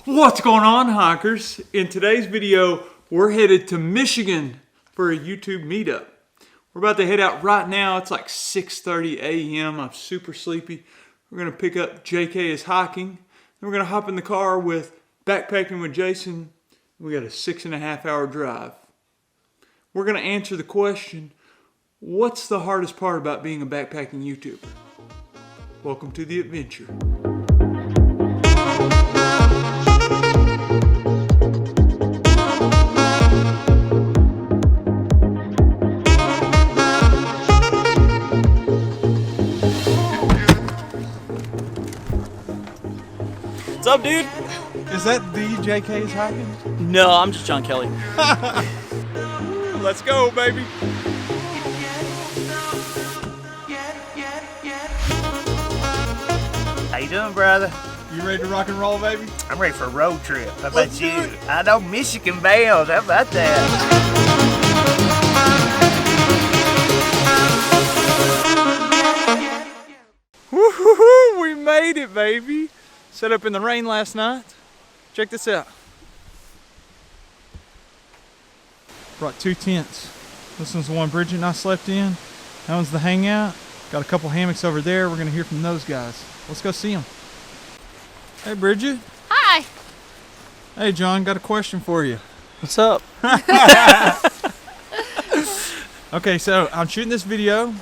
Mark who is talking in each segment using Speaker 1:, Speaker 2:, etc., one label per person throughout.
Speaker 1: What's going on, hikers? In today's video, we're headed to Michigan for a YouTube meetup. We're about to head out right now. It's like 6:30 a.m. I'm super sleepy. We're gonna pick up JK is hiking. Then we're gonna hop in the car with backpacking with Jason. We got a 6.5 hour drive. We're gonna answer the question, what's the hardest part about being a backpacking YouTuber? Welcome to the adventure.
Speaker 2: What's up, dude?
Speaker 1: Is that the JK is hiking?
Speaker 2: No, I'm just John Kelly.
Speaker 1: Let's go, baby.
Speaker 3: How you doing, brother?
Speaker 1: You ready to rock and roll, baby?
Speaker 3: I'm ready for a road trip. How
Speaker 1: Let's
Speaker 3: about
Speaker 1: do
Speaker 3: you?
Speaker 1: it.
Speaker 3: I know Michigan bound. How about that?
Speaker 1: Woo-hoo-hoo, we made it, baby. Set up in the rain last night. Check this out. Brought 2 tents. This one's the one Bridget and I slept in. That one's the hangout. Got a couple hammocks over there. We're gonna hear from those guys. Let's go see them. Hey, Bridget.
Speaker 4: Hi.
Speaker 1: Hey, John, got a question for you.
Speaker 2: What's up?
Speaker 1: Okay, so I'm shooting this video.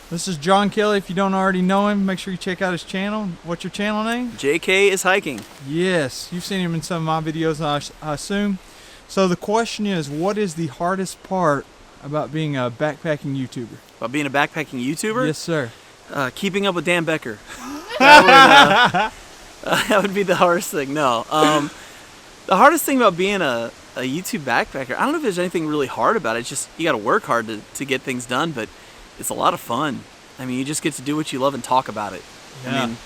Speaker 1: This is John Kelly. If you don't already know him, make sure you check out his channel. What's your channel name?
Speaker 2: JK is hiking.
Speaker 1: Yes, you've seen him in some of my videos, I assume. So the question is, what is the hardest part about being a backpacking YouTuber?
Speaker 2: About being a backpacking YouTuber?
Speaker 1: Yes, sir.
Speaker 2: Keeping up with Dan Becker. That would be the hardest thing. No. The hardest thing about being a YouTube backpacker, I don't know if there's anything really hard about it. It's just you got to work hard to get things done, but it's a lot of fun. I mean, you just get to do what you love and talk about it.
Speaker 1: Yeah.
Speaker 2: I mean,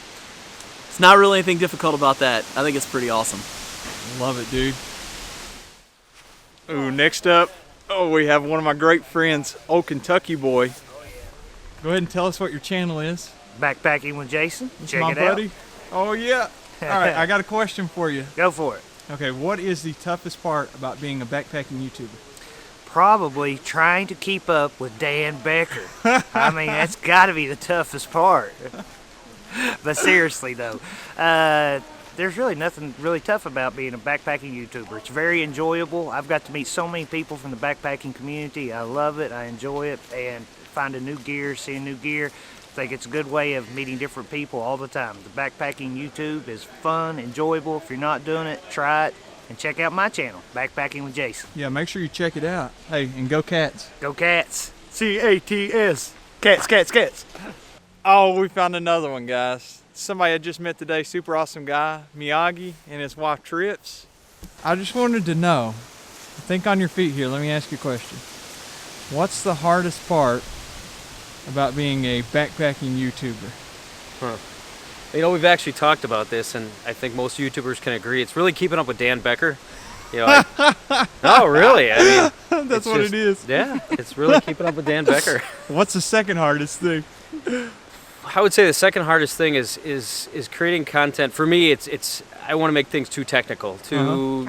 Speaker 2: it's not really anything difficult about that. I think it's pretty awesome.
Speaker 1: Love it, dude. Ooh, next up, we have one of my great friends, Old Kentucky Boy. Go ahead and tell us what your channel is.
Speaker 3: Backpacking with Jason.
Speaker 1: This
Speaker 3: Check
Speaker 1: my
Speaker 3: it
Speaker 1: buddy.
Speaker 3: out.
Speaker 1: Oh, yeah. All right, I got a question for you.
Speaker 3: Go for it.
Speaker 1: Okay, what is the toughest part about being a backpacking YouTuber?
Speaker 3: Probably trying to keep up with Dan Becker. I mean, that's got to be the toughest part. But seriously, though, there's really nothing really tough about being a backpacking YouTuber. It's very enjoyable. I've got to meet so many people from the backpacking community. I love it. I enjoy it. And finding new gear, seeing new gear, I think it's a good way of meeting different people all the time. The backpacking YouTube is fun, enjoyable. If you're not doing it, try it. And check out my channel, Backpacking with Jason.
Speaker 1: Yeah, make sure you check it out. Hey, and go Cats.
Speaker 3: Go Cats.
Speaker 1: C-A-T-S. Cats, cats, cats. Oh, we found another one, guys. Somebody I just met today, super awesome guy, Miyagi, and his wife Trips. I just wanted to know, think on your feet here, let me ask you a question. What's the hardest part about being a backpacking YouTuber?
Speaker 5: You know, we've actually talked about this, and I think most YouTubers can agree. It's really keeping up with Dan Becker. You know, no, really. I mean,
Speaker 1: That's what it is.
Speaker 5: Yeah, it's really keeping up with Dan Becker.
Speaker 1: What's the second hardest thing?
Speaker 5: I would say the second hardest thing is creating content. For me, it's I want to make things too technical, too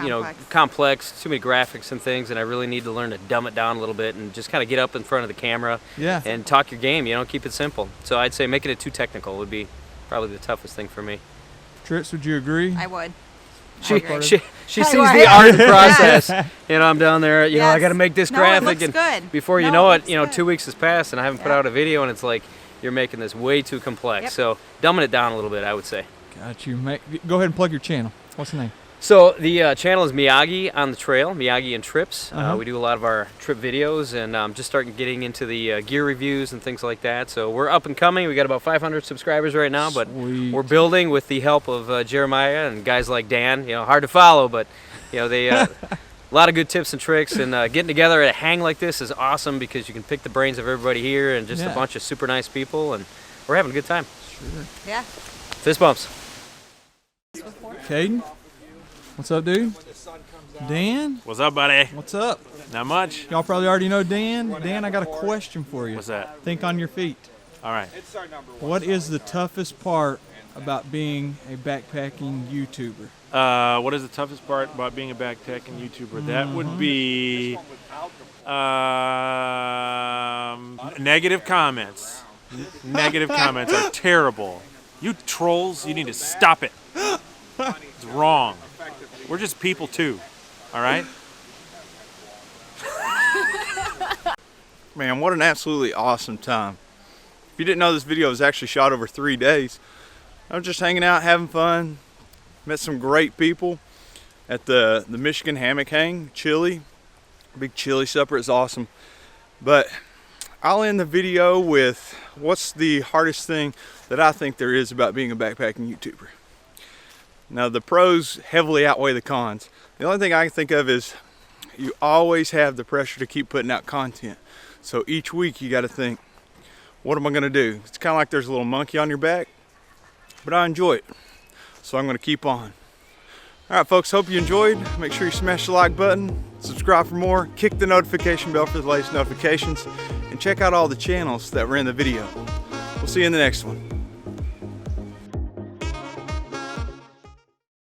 Speaker 5: complex, too many graphics and things, and I really need to learn to dumb it down a little bit and just kind of get up in front of the camera and talk your game. You know, keep it simple. So I'd say making it too technical would be probably the toughest thing for me.
Speaker 1: Trips, would you agree?
Speaker 4: I would.
Speaker 5: She sees the art process. You know, I'm down there, you know, I got to make this graphic,
Speaker 4: it looks good.
Speaker 5: Before you know it, you know, 2 weeks has passed and I haven't put out a video, and it's like you're making this way too complex. So dumbing it down a little bit, I would say. Got you.
Speaker 1: Go ahead and plug your channel. What's the name?
Speaker 5: So the channel is Miyagi on the trail, Miyagi and Trips. We do a lot of our trip videos, and just starting getting into the gear reviews and things like that. So we're up and coming. We got about 500 subscribers right now, but we're building with the help of Jeremiah and guys like Dan. You know, hard to follow, but you know they a lot of good tips and tricks. And getting together at a hang like this is awesome because you can pick the brains of everybody here and just a bunch of super nice people, and we're having a good time.
Speaker 1: Sure.
Speaker 4: Yeah.
Speaker 5: Fist bumps.
Speaker 1: Caden. What's up, dude? Dan?
Speaker 6: What's up, buddy?
Speaker 1: What's up?
Speaker 6: Not much.
Speaker 1: Y'all probably already know Dan. Dan, I got a question for you.
Speaker 6: What's that?
Speaker 1: Think on your feet.
Speaker 6: All right.
Speaker 1: What is the toughest part about being a backpacking YouTuber?
Speaker 4: What is the toughest part about being a backpacking YouTuber? That would be negative comments. Negative comments are terrible. You trolls, you need to stop it. It's wrong. We're just people too, all right?
Speaker 6: Man, what an absolutely awesome time. If you didn't know, this video was actually shot over 3 days. I was just hanging out, having fun. Met some great people at the Michigan Hammock Hang. Chili. Big chili supper is awesome. But I'll end the video with what's the hardest thing that I think there is about being a backpacking YouTuber. Now, the pros heavily outweigh the cons. The only thing I can think of is you always have the pressure to keep putting out content. So each week you got to think, what am I going to do? It's kind of like there's a little monkey on your back, but I enjoy it. So I'm going to keep on. All right, folks, hope you enjoyed. Make sure you smash the like button, subscribe for more, kick the notification bell for the latest notifications, and check out all the channels that were in the video. We'll see you in the next one.